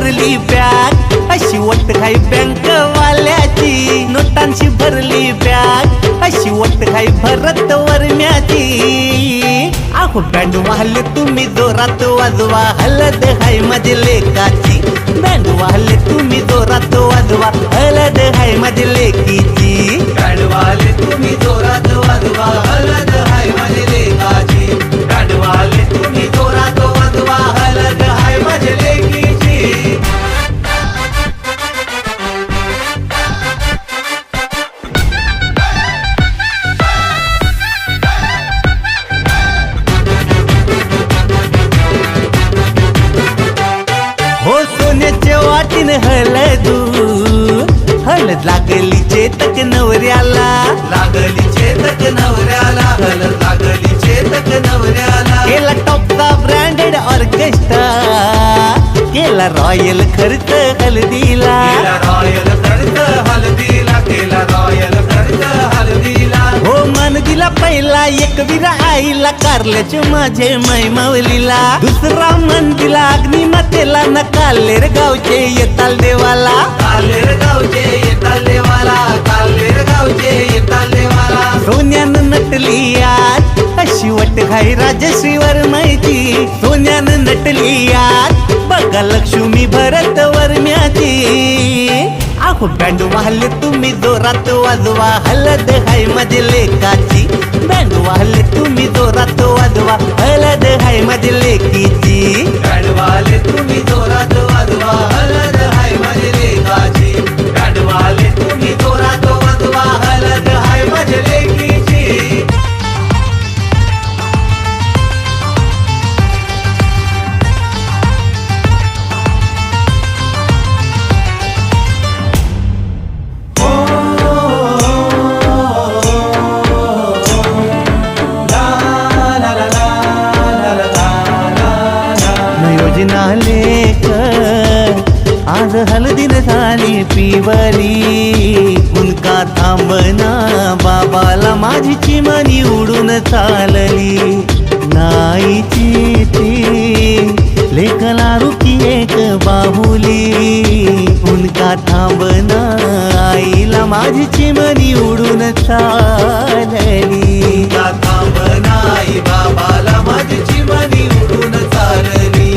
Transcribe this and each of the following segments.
भरली बॅग, अशी वट खाई बँक वाल्याची. नोटांची भरली बॅग, अशी वट खाई भरत वरम्याची. आहो बँड वाहले तुम्ही जोरात वाजवा, हलद हाय माझे लेकाची. बँड वाहले तुम्ही जोरात वाजवा, हलद हाय माझे लेकीची. बँड वाले तुम्ही जोरात वाजवा, हलद हाय माझे लेकाची. बँड वाले तुम्ही जोरात वाजवा, हलद हाय माझे लेकीची. हो सोन्याच्या वाटीन हलदू, हलद लागली चेतक नवऱ्याला. लागली चेतक नवऱ्याला, हलद लागली चेतक नवऱ्याला. केला टॉपचा ब्रँडेड ऑर्केस्ट्रा, केला रॉयल खर्च हलदीला. केला रॉयल खर्च हळदीला, केला रॉयल खर्च हळदीला. हो मन दिला पहिला एक विरा आईला, कारल्याचे माझे मैमावलीला. दुसरा मन दिला अग्निमातेला, न कालेर गावचे येताल देवाला. कालेर गावचे येताल देवाला, कालेर गावचे येताल देवाला. सोन्यानं नटली आज, अशी वट खाई राजश्री वर्माची. सोन्यानं नटली आज, बघा लक्ष्मी भरत वर्म्याची. आहो बँड वाहले तुम्ही जोरात वाजवा, हलद हाय माझे लेकाची. बँड वाहले तुम्ही जोरात वाजवा, हलद हाय माझे लेकीची. बँड वाले तुम्ही जोरात वाजवा, हलद हाय माझे लेकाची. बँड वाले तुम्ही जोरात वाजवा, हलद हाय माझे लेकीची. योजना लेख आज हलदीन झाली पिवली. उनका थांबना बाबाला माझी चिमणी उडून चालली. नाईची ती लेखला रुकी एक बाहुली. उनका थांबना आईला माझी चिमणी उडून चालली. का थांबनाई बाबाला माझी चिमणी उडून चालली.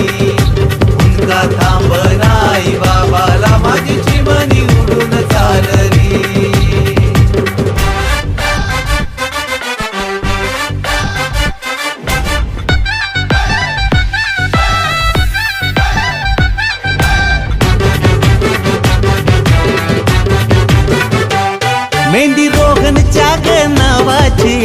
उनका थांबनाई बाबाला माझी चिमणी उडून चालली. मेहंदी रोहनच्या ग नावाची,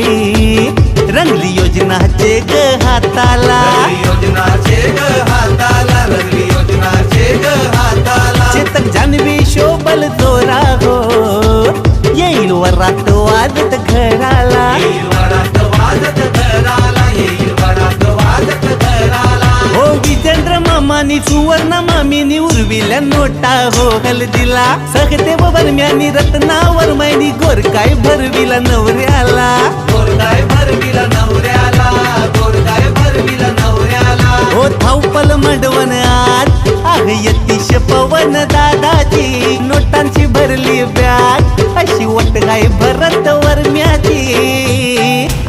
रंगली योजनाचे ग हाताला. रंगली योजनाचे ग हाताला, रंगली योजनाचे ग हाताला. चेतक जान्हवी शोभल जोरा हो, येईल वरात वाजत घराला. येईल वरात वाजत घराला, येईल वरात वाजत घराला. हो विजेंद्र मामानी सुवर्ण मामीनी उर्विल्या नोटा हो हलदीला. सहदेव वर्म्यानी रत्नावर मैनी गोरकाय भरविला नवऱ्याला. गोरगाय भरविला नवऱ्याला, गोरगाय भरविला नवऱ्याला. हो धावपल मंडवन आज, आग यतीश पवन दादाची. नोटांची भरली बॅग, अशी वट गाय भरत वर्म्याची.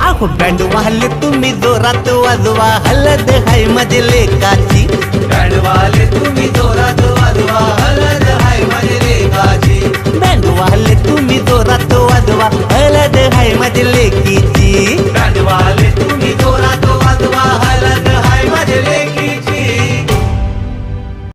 आहो बँड वाहले तुम्ही जोरात वाजवा, हलद हाय माझे लेकाची. बँड वाले तुम्ही जोरात वाजवा, हलद हाय माझे लेकाची. बँड वाहले तुम्ही जोरात वाजवा, हलद हाय माझे लेकीची.